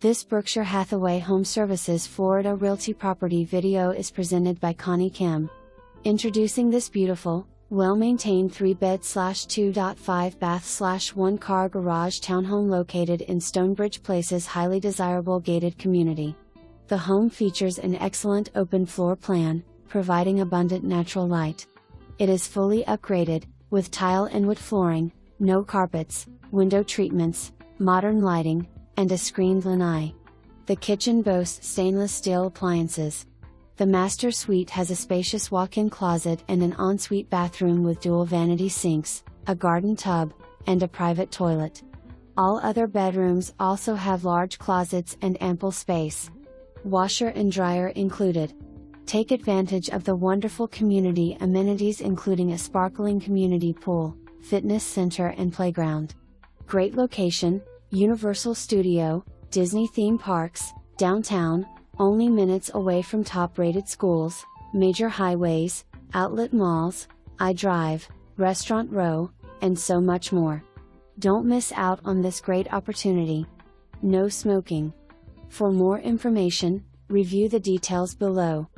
This Berkshire Hathaway HomeServices Florida Realty property video is presented by Connie Kim. Introducing this beautiful, well-maintained 3-bed/2.5-bath/1-car garage townhome located in Stonebridge Place's highly desirable gated community. The home features an excellent open floor plan, providing abundant natural light. It is fully upgraded, with tile and wood flooring, no carpets, window treatments, modern lighting, and a screened lanai. The kitchen boasts stainless steel appliances. The master suite has a spacious walk-in closet and an ensuite bathroom with dual vanity sinks, a garden tub, and a private toilet. All other bedrooms also have large closets and ample space. Washer and dryer included. Take advantage of the wonderful community amenities including a sparkling community pool, fitness center and playground. Great location, Universal Studio, Disney theme parks, downtown, only minutes away from top-rated schools, major highways, outlet malls, iDrive, Restaurant Row, and so much more. Don't miss out on this great opportunity. No smoking. For more information, review the details below.